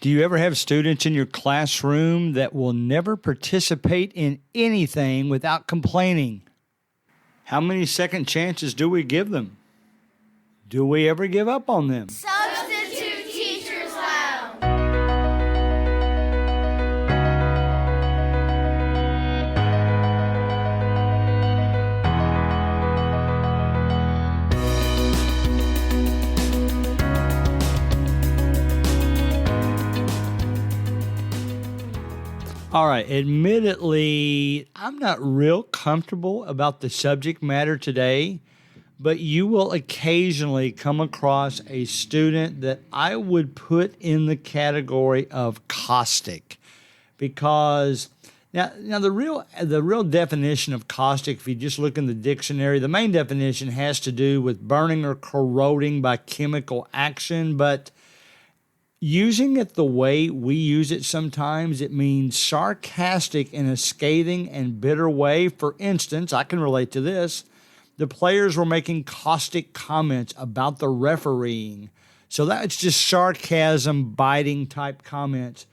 Do you ever have students in your classroom that will never participate in anything without complaining? How many second chances do we give them? Do we ever give up on them? Substitute Teachers Lounge. All right, admittedly, I'm not real comfortable about the subject matter today, but you will occasionally come across a student that I would put in the category of caustic, because now the real definition of caustic, if you just look in the dictionary, the main definition has to do with burning or corroding by chemical action, but using it the way we use it sometimes, it means sarcastic in a scathing and bitter way. For instance, I can relate to this. The players were making caustic comments about the refereeing. So that's just sarcasm, biting type comments.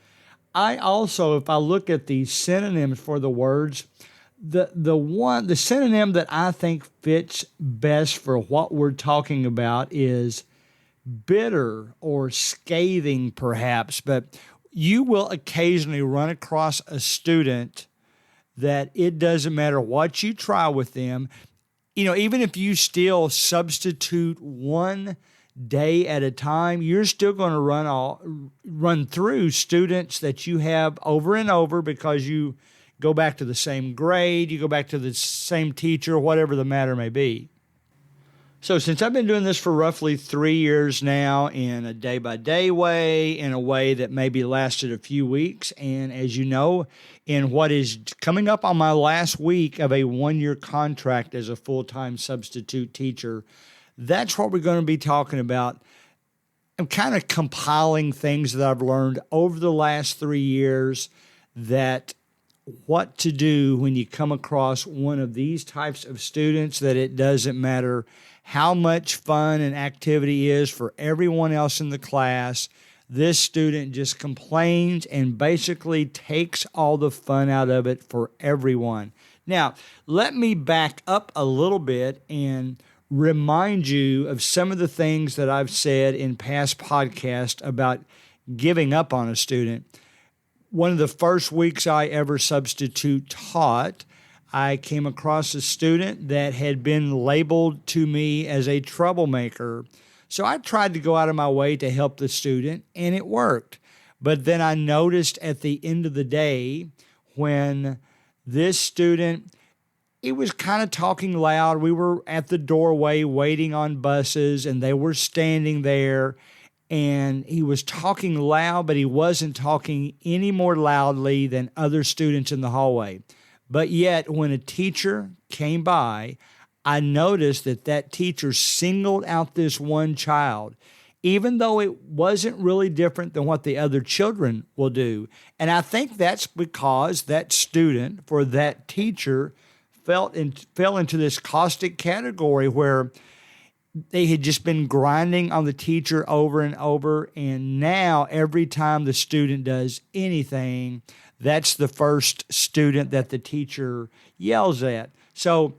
I also, if I look at the synonyms for the words, the synonym that I think fits best for what we're talking about is bitter or scathing, perhaps, but you will occasionally run across a student that it doesn't matter what you try with them. You know, even if you still substitute one day at a time, you're still going to run through students that you have over and over because you go back to the same grade, you go back to the same teacher, whatever the matter may be. So since I've been doing this for roughly 3 years now in a day-by-day way, in a way that maybe lasted a few weeks, and as you know, in what is coming up on my last week of a 1-year contract as a full-time substitute teacher, that's what we're going to be talking about. I'm kind of compiling things that I've learned over the last 3 years, that what to do when you come across one of these types of students, that it doesn't matter how much fun and activity is for everyone else in the class. This student just complains and basically takes all the fun out of it for everyone. Now, let me back up a little bit and remind you of some of the things that I've said in past podcasts about giving up on a student. One of the first weeks I ever substitute taught, I came across a student that had been labeled to me as a troublemaker. So I tried to go out of my way to help the student, and it worked. But then I noticed at the end of the day, when this student, he was kind of talking loud. We were at the doorway waiting on buses, and they were standing there, and he was talking loud, but he wasn't talking any more loudly than other students in the hallway. But yet, when a teacher came by, I noticed that teacher singled out this one child, even though it wasn't really different than what the other children will do. And I think that's because that student, for that teacher, fell into this caustic category where they had just been grinding on the teacher over and over, and now every time the student does anything, that's the first student that the teacher yells at. So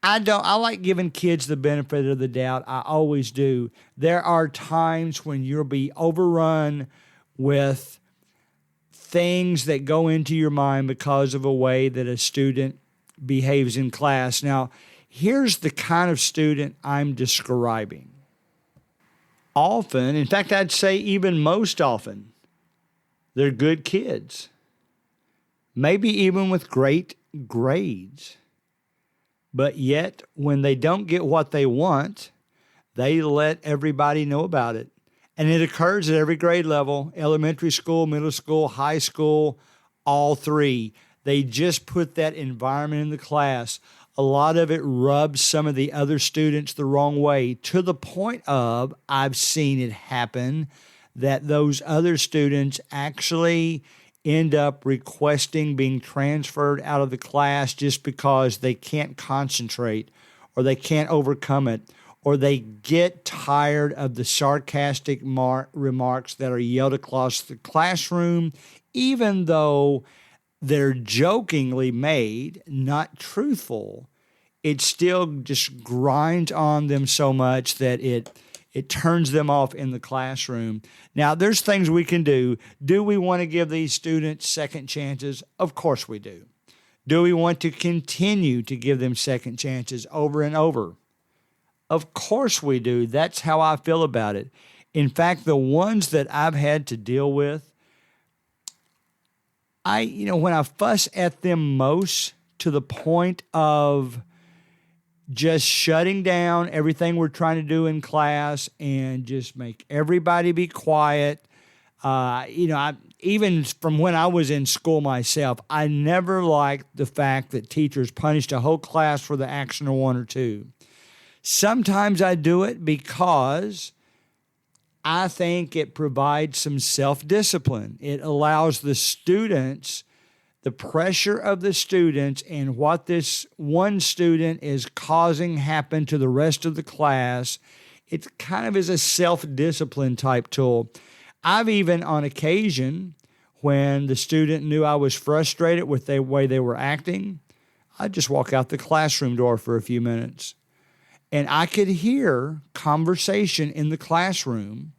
I like giving kids the benefit of the doubt. I always do. There are times when you'll be overrun with things that go into your mind because of a way that a student behaves in class. Now, here's the kind of student I'm describing. Often, in fact, I'd say even most often, they're good kids, maybe even with great grades. But yet, when they don't get what they want, they let everybody know about it. And it occurs at every grade level: elementary school, middle school, high school, all three. They just put that environment in the class. A lot of it rubs some of the other students the wrong way, to the point of, I've seen it happen, that those other students actually end up requesting being transferred out of the class just because they can't concentrate, or they can't overcome it, or they get tired of the sarcastic remarks that are yelled across the classroom, even though they're jokingly made, not truthful. It still just grinds on them so much that it turns them off in the classroom. Now, there's things we can do. Do we want to give these students second chances? Of course we do. Do we want to continue to give them second chances over and over? Of course we do. That's how I feel about it. In fact, the ones that I've had to deal with, when I fuss at them most to the point of just shutting down everything we're trying to do in class and just make everybody be quiet. Even from when I was in school myself, I never liked the fact that teachers punished a whole class for the action of one or two. Sometimes I do it because I think it provides some self-discipline. It allows the students, the pressure of the students and what this one student is causing happen to the rest of the class. It kind of is a self-discipline type tool. I've even on occasion, when the student knew I was frustrated with the way they were acting, I'd just walk out the classroom door for a few minutes. And I could hear conversation in the classroom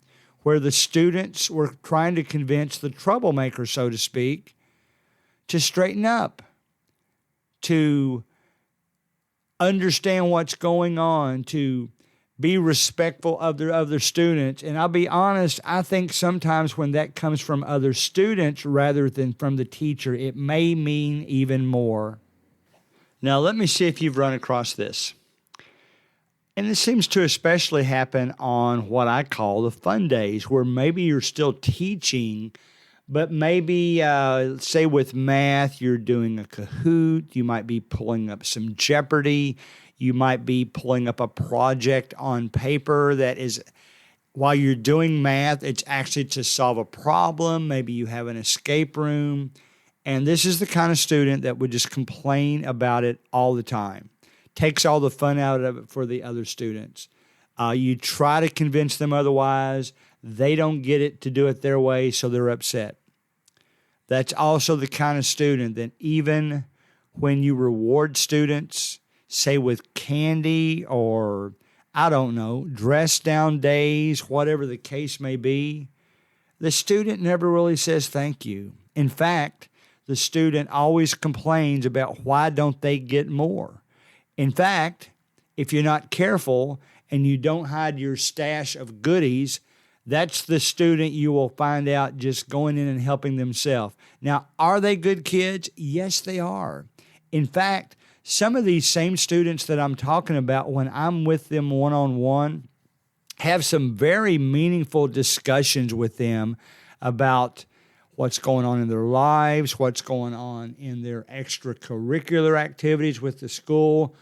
where the students were trying to convince the troublemaker, so to speak, to straighten up, to understand what's going on, to be respectful of their other students. And I'll be honest, I think sometimes when that comes from other students rather than from the teacher, it may mean even more. Now, let me see if you've run across this. And this seems to especially happen on what I call the fun days, where maybe you're still teaching, but maybe, say with math, you're doing a Kahoot. You might be pulling up some Jeopardy. You might be pulling up a project on paper that is, while you're doing math, it's actually to solve a problem. Maybe you have an escape room. And this is the kind of student that would just complain about it all the time. Takes all the fun out of it for the other students. You try to convince them otherwise. They don't get it to do it their way, so they're upset. That's also the kind of student that even when you reward students, say with candy or, I don't know, dress down days, whatever the case may be, the student never really says thank you. In fact, the student always complains about why don't they get more. In fact, if you're not careful and you don't hide your stash of goodies, that's the student you will find out just going in and helping themselves. Now, are they good kids? Yes, they are. In fact, some of these same students that I'm talking about, when I'm with them one-on-one, have some very meaningful discussions with them about what's going on in their lives, what's going on in their extracurricular activities with the school,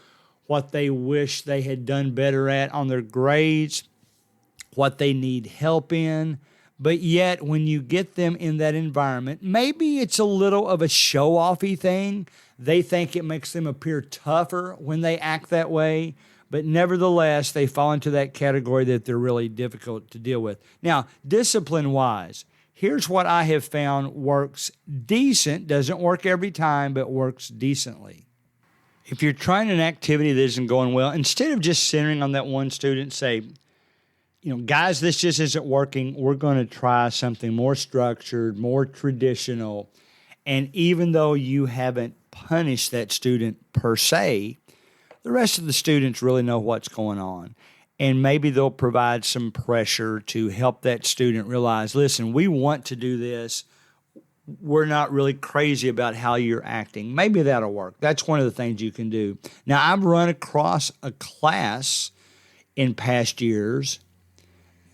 what they wish they had done better at on their grades, what they need help in. But yet, when you get them in that environment, maybe it's a little of a show-offy thing. They think it makes them appear tougher when they act that way. But nevertheless, they fall into that category that they're really difficult to deal with. Now, discipline-wise, here's what I have found works decent. Doesn't work every time, but works decently. If you're trying an activity that isn't going well, instead of just centering on that one student, say, guys, this just isn't working. We're going to try something more structured, more traditional. And even though you haven't punished that student per se, the rest of the students really know what's going on. And maybe they'll provide some pressure to help that student realize, listen, we want to do this. We're not really crazy about how you're acting. Maybe that'll work. That's one of the things you can do. Now, I've run across a class in past years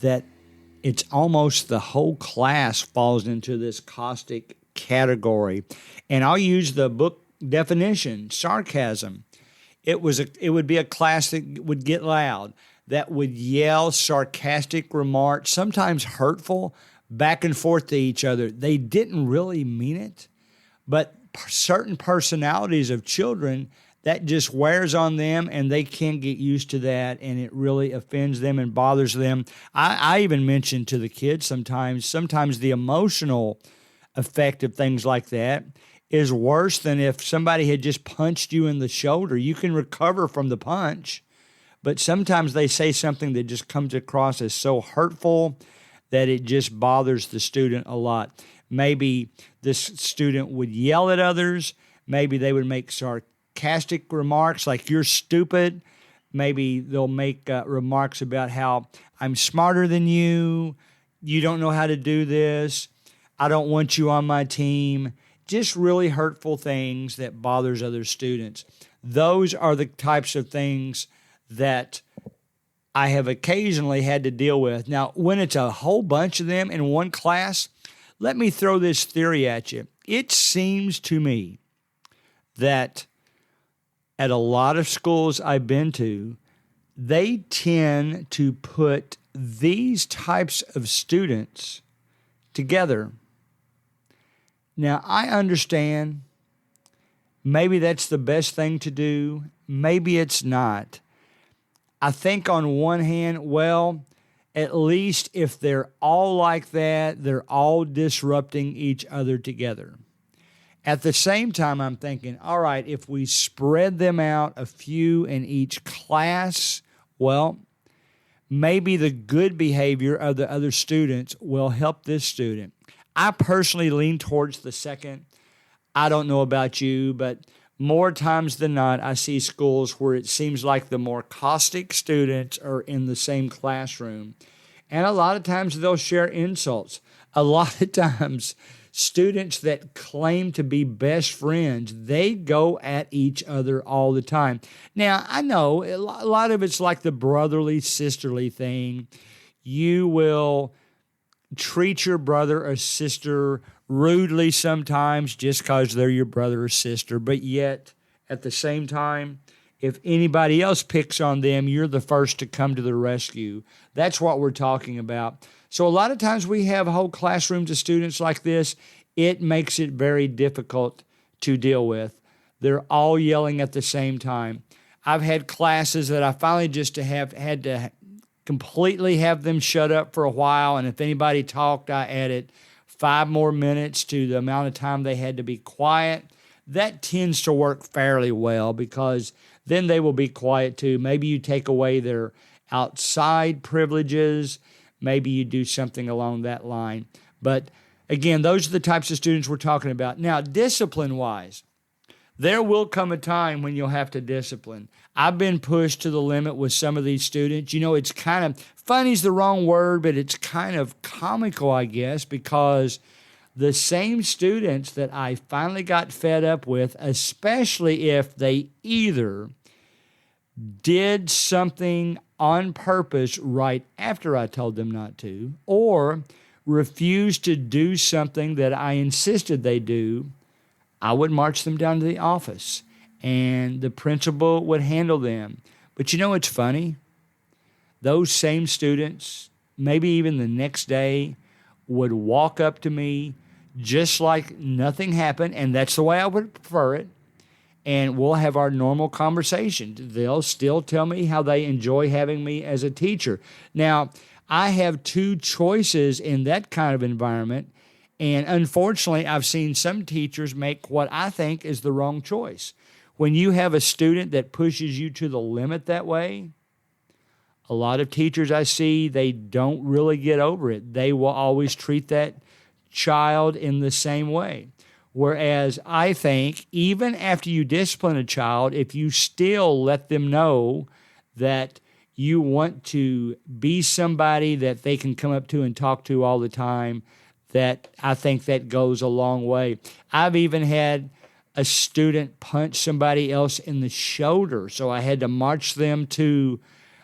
that it's almost the whole class falls into this caustic category. And I'll use the book definition, sarcasm. It would be a class that would get loud, that would yell sarcastic remarks, sometimes hurtful, back and forth to each other. They didn't really mean it, but certain personalities of children, that just wears on them, and they can't get used to that, and it really offends them and bothers them. I even mention to the kids sometimes the emotional effect of things like that is worse than if somebody had just punched you in the shoulder. You can recover from the punch, but sometimes they say something that just comes across as so hurtful that it just bothers the student a lot. Maybe this student would yell at others. Maybe they would make sarcastic remarks like, "You're stupid." Maybe they'll make remarks about how I'm smarter than you. You don't know how to do this. I don't want you on my team. Just really hurtful things that bothers other students. Those are the types of things that I have occasionally had to deal with. Now, when it's a whole bunch of them in one class, let me throw this theory at you. It seems to me that at a lot of schools I've been to, they tend to put these types of students together. Now, I understand maybe that's the best thing to do. Maybe it's not. I think on one hand, well, at least if they're all like that, they're all disrupting each other together. At the same time, I'm thinking, all right, if we spread them out, a few in each class, well, maybe the good behavior of the other students will help this student. I personally lean towards the second. I don't know about you, but more times than not, I see schools where it seems like the more caustic students are in the same classroom. And a lot of times they'll share insults. A lot of times, students that claim to be best friends, they go at each other all the time. Now, I know a lot of it's like the brotherly, sisterly thing. You will treat your brother or sister rudely sometimes just because they're your brother or sister, but yet at the same time, if anybody else picks on them, you're the first to come to the rescue. That's what we're talking about. So a lot of times we have whole classrooms of students like this. It makes it very difficult to deal with. They're all yelling at the same time. I've had classes that I finally just had to completely have them shut up for a while, and if anybody talked, I added 5 more minutes to the amount of time they had to be quiet. That tends to work fairly well because then they will be quiet too. Maybe you take away their outside privileges. Maybe you do something along that line. But again, those are the types of students we're talking about. Now, discipline-wise, there will come a time when you'll have to discipline. I've been pushed to the limit with some of these students. You know, it's kind of, funny is the wrong word, but it's kind of comical, I guess, because the same students that I finally got fed up with, especially if they either did something on purpose right after I told them not to, or refused to do something that I insisted they do, I would march them down to the office, and the principal would handle them. But you know what's funny? Those same students, maybe even the next day, would walk up to me just like nothing happened, and that's the way I would prefer it, and we'll have our normal conversation. They'll still tell me how they enjoy having me as a teacher. Now, I have 2 choices in that kind of environment. And unfortunately, I've seen some teachers make what I think is the wrong choice. When you have a student that pushes you to the limit that way, a lot of teachers I see, they don't really get over it. They will always treat that child in the same way. Whereas I think even after you discipline a child, if you still let them know that you want to be somebody that they can come up to and talk to all the time, that I think that goes a long way. I've even had a student punch somebody else in the shoulder, so I had to march them to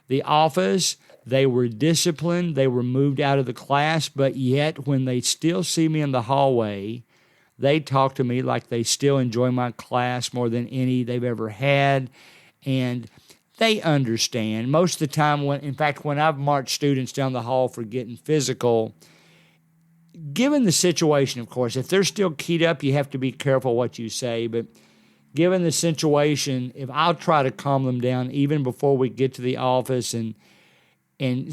the office. They were disciplined. They were moved out of the class, but yet when they still see me in the hallway, they talk to me like they still enjoy my class more than any they've ever had, and they understand. Most of the time, when I've marched students down the hall for getting physical, given the situation, of course, if they're still keyed up, you have to be careful what you say. But given the situation, if I'll try to calm them down even before we get to the office and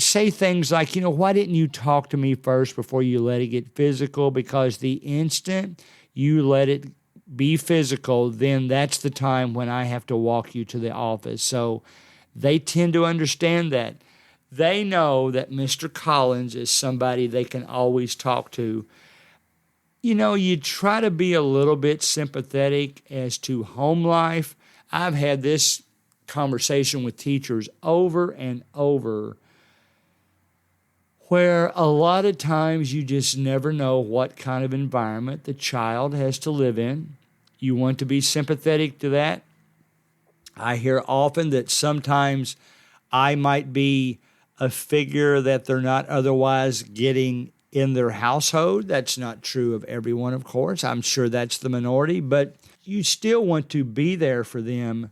say things like, why didn't you talk to me first before you let it get physical? Because the instant you let it be physical, then that's the time when I have to walk you to the office. So they tend to understand that. They know that Mr. Collins is somebody they can always talk to. You try to be a little bit sympathetic as to home life. I've had this conversation with teachers over and over where a lot of times you just never know what kind of environment the child has to live in. You want to be sympathetic to that. I hear often that sometimes I might be a figure that they're not otherwise getting in their household. That's not true of everyone, of course. I'm sure that's the minority, but you still want to be there for them.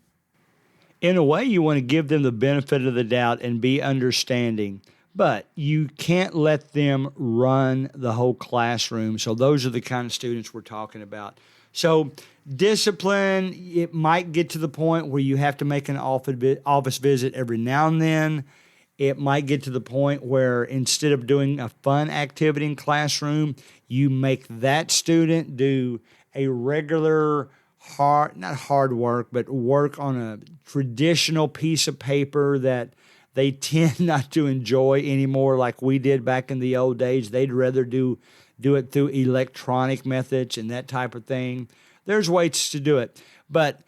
In a way, you want to give them the benefit of the doubt and be understanding, but you can't let them run the whole classroom. So those are the kind of students we're talking about. So discipline, it might get to the point where you have to make an office visit every now and then. It might get to the point where instead of doing a fun activity in classroom, you make that student do a regular not hard work, but work on a traditional piece of paper that they tend not to enjoy anymore like we did back in the old days. They'd rather do it through electronic methods and that type of thing. There's ways to do it. But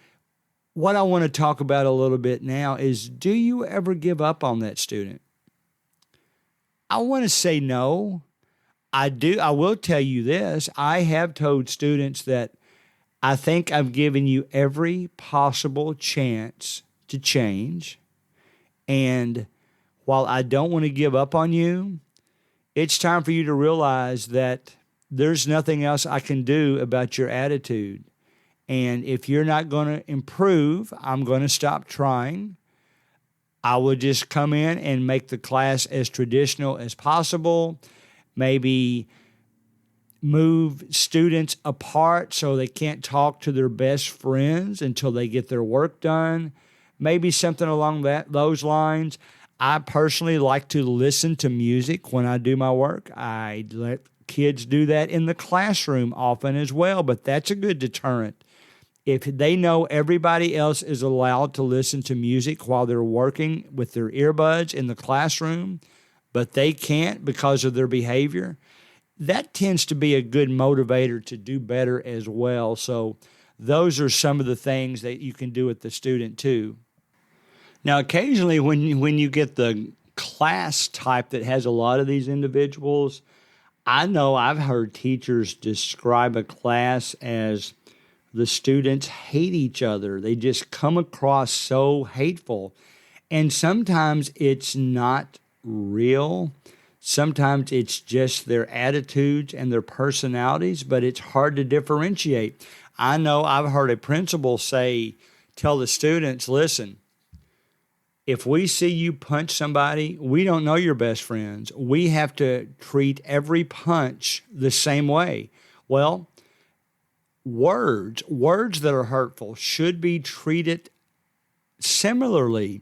what I want to talk about a little bit now is, do you ever give up on that student? I want to say no. I do. I will tell you this. I have told students that I think I've given you every possible chance to change. And while I don't want to give up on you, it's time for you to realize that there's nothing else I can do about your attitude. And if you're not going to improve, I'm going to stop trying. I will just come in and make the class as traditional as possible. Maybe move students apart so they can't talk to their best friends until they get their work done. Maybe something along those lines. I personally like to listen to music when I do my work. I let kids do that in the classroom often as well, but that's a good deterrent. If they know everybody else is allowed to listen to music while they're working with their earbuds in the classroom, but they can't because of their behavior, that tends to be a good motivator to do better as well. So those are some of the things that you can do with the student too. Now, occasionally when you get the class type that has a lot of these individuals, I know I've heard teachers describe a class as the students hate each other. They just come across so hateful. And sometimes it's not real. Sometimes it's just their attitudes and their personalities, but it's hard to differentiate. I know I've heard a principal tell the students, listen, if we see you punch somebody, we don't know your best friends. We have to treat every punch the same way. Well, words that are hurtful should be treated similarly.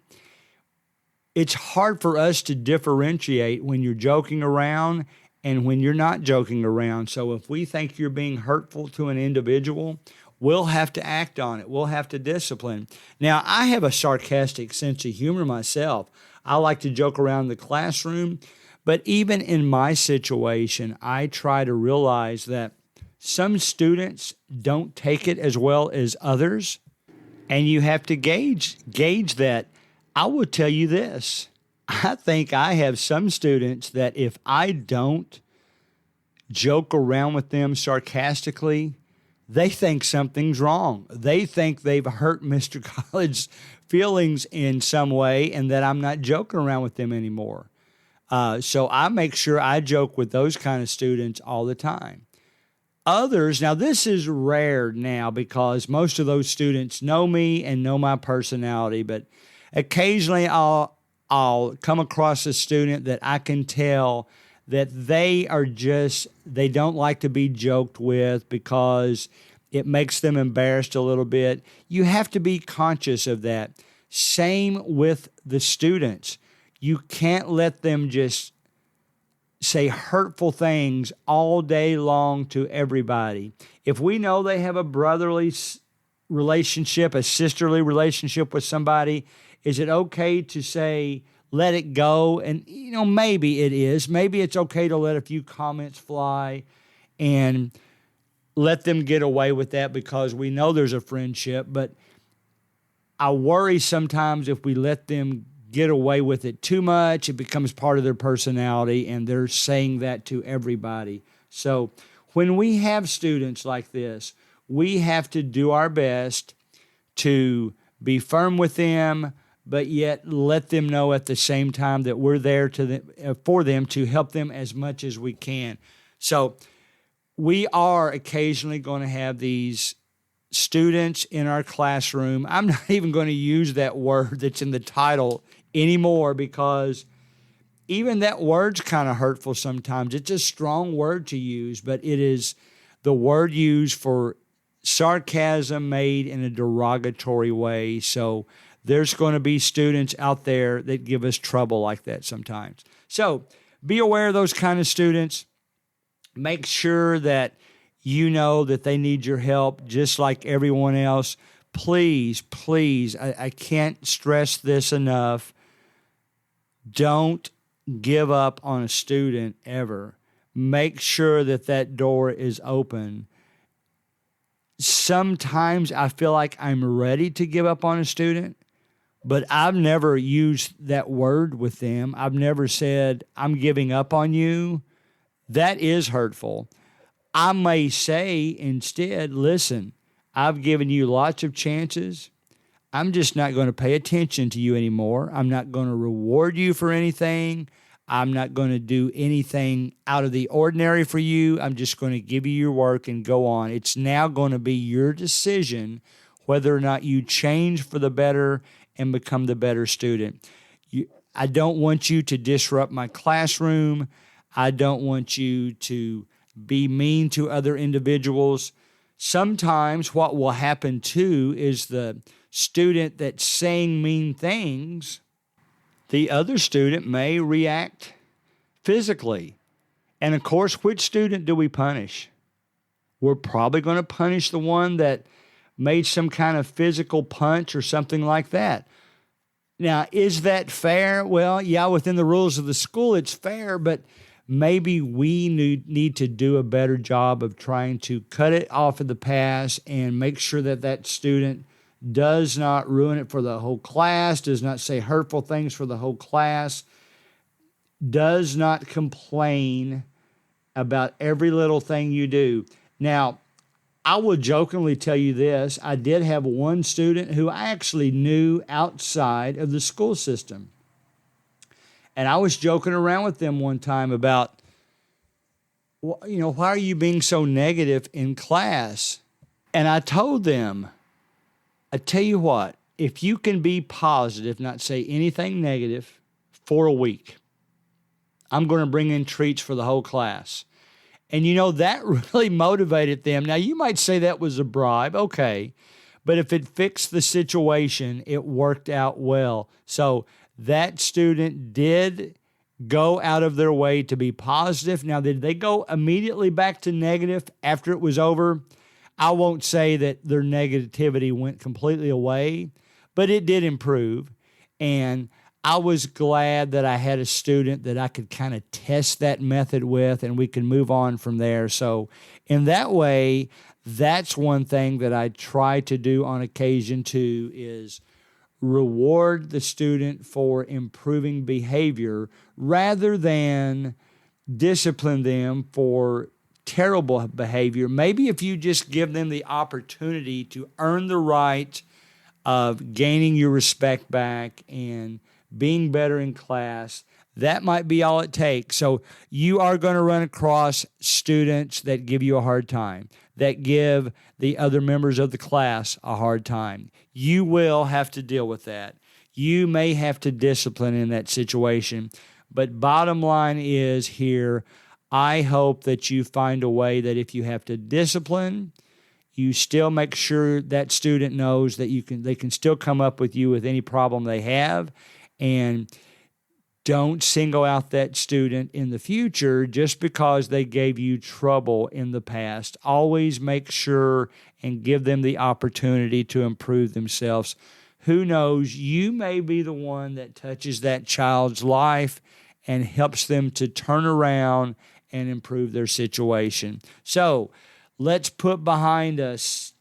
It's hard for us to differentiate when you're joking around and when you're not joking around. So if we think you're being hurtful to an individual, we'll have to act on it. We'll have to discipline. Now, I have a sarcastic sense of humor myself. I like to joke around in the classroom, but even in my situation, I try to realize that some students don't take it as well as others, and you have to gauge that. I will tell you this. I think I have some students that if I don't joke around with them sarcastically, they think something's wrong. They think they've hurt Mr. College's feelings in some way and that I'm not joking around with them anymore. So I make sure I joke with those kind of students all the time. Others, now this is rare now because most of those students know me and know my personality, but occasionally I'll come across a student that I can tell that they don't like to be joked with because It makes them embarrassed a little bit. You have to be conscious of that. Same with the students. You can't let them just say hurtful things all day long to everybody. If we know they have a brotherly relationship, a sisterly relationship with somebody, is it okay to say, let it go? And, maybe it is. Maybe it's okay to let a few comments fly and let them get away with that because we know there's a friendship. But I worry sometimes if we let them get away with it too much, it becomes part of their personality and they're saying that to everybody. So when we have students like this, we have to do our best to be firm with them, but yet let them know at the same time that we're there for them to help them as much as we can. So we are occasionally going to have these students in our classroom. I'm not even going to use that word that's in the title anymore because even that word's kind of hurtful sometimes. It's a strong word to use, but it is the word used for sarcasm made in a derogatory way. So there's going to be students out there that give us trouble like that sometimes. So be aware of those kind of students. Make sure that you know that they need your help just like everyone else. Please, please, I can't stress this enough. Don't give up on a student ever. Make sure that that door is open. Sometimes I feel like I'm ready to give up on a student, but I've never used that word with them. I've never said, I'm giving up on you. That is hurtful. I may say instead, listen, I've given you lots of chances. I'm just not going to pay attention to you anymore. I'm not going to reward you for anything. I'm not going to do anything out of the ordinary for you. I'm just going to give you your work and go on. It's now going to be your decision whether or not you change for the better and become the better student. I don't want you to disrupt my classroom. I don't want you to be mean to other individuals. Sometimes what will happen too is the student that's saying mean things, the other student may react physically. And of course, which student do we punish? We're probably going to punish the one that made some kind of physical punch or something like that. Now, is that fair? Well, yeah, within the rules of the school, it's fair, but maybe we need to do a better job of trying to cut it off of the past and make sure that that student does not ruin it for the whole class, does not say hurtful things for the whole class, does not complain about every little thing you do. Now, I will jokingly tell you this. I did have one student who I actually knew outside of the school system. And I was joking around with them one time about, why are you being so negative in class? And I told them, I tell you what, if you can be positive, not say anything negative for a week, I'm going to bring in treats for the whole class. And that really motivated them. Now, you might say that was a bribe. Okay. But if it fixed the situation, it worked out well. So that student did go out of their way to be positive. Now, did they go immediately back to negative after it was over? I won't say that their negativity went completely away, but it did improve. And I was glad that I had a student that I could kind of test that method with, and we could move on from there. So in that way, that's one thing that I try to do on occasion too, is reward the student for improving behavior rather than discipline them for terrible behavior. Maybe if you just give them the opportunity to earn the right of gaining your respect back and being better in class, that might be all it takes. So you are going to run across students that give you a hard time, that give the other members of the class a hard time. You will have to deal with that. You may have to discipline in that situation. But bottom line is here, I hope that you find a way that if you have to discipline, You still make sure that student knows that they can still come up with you with any problem they have, and don't single out that student in the future just because they gave you trouble in the past. Always make sure and give them the opportunity to improve themselves. Who knows, you may be the one that touches that child's life and helps them to turn around and improve their situation. So let's put behind us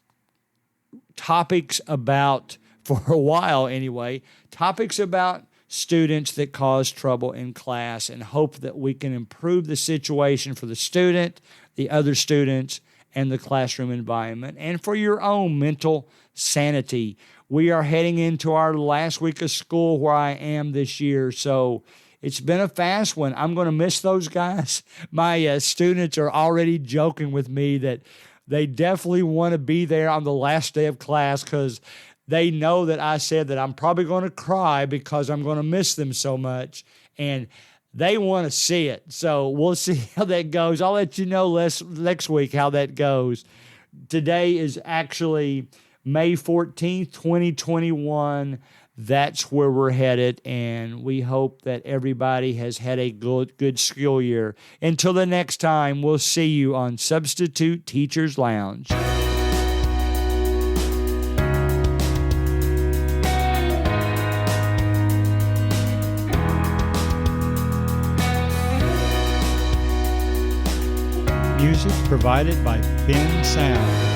topics about, for a while anyway, topics about students that cause trouble in class, and hope that we can improve the situation for the student, the other students, and the classroom environment, and for your own mental sanity. We are heading into our last week of school where I am this year, so it's been a fast one. I'm going to miss those guys. My students are already joking with me that they definitely want to be there on the last day of class because they know that I said that I'm probably going to cry because I'm going to miss them so much, and they want to see it. So we'll see how that goes. I'll let you know next week how that goes. Today is actually May 14th, 2021. That's where we're headed, and we hope that everybody has had a good school year. Until the next time, we'll see you on Substitute Teachers Lounge. Music provided by Ben Sound.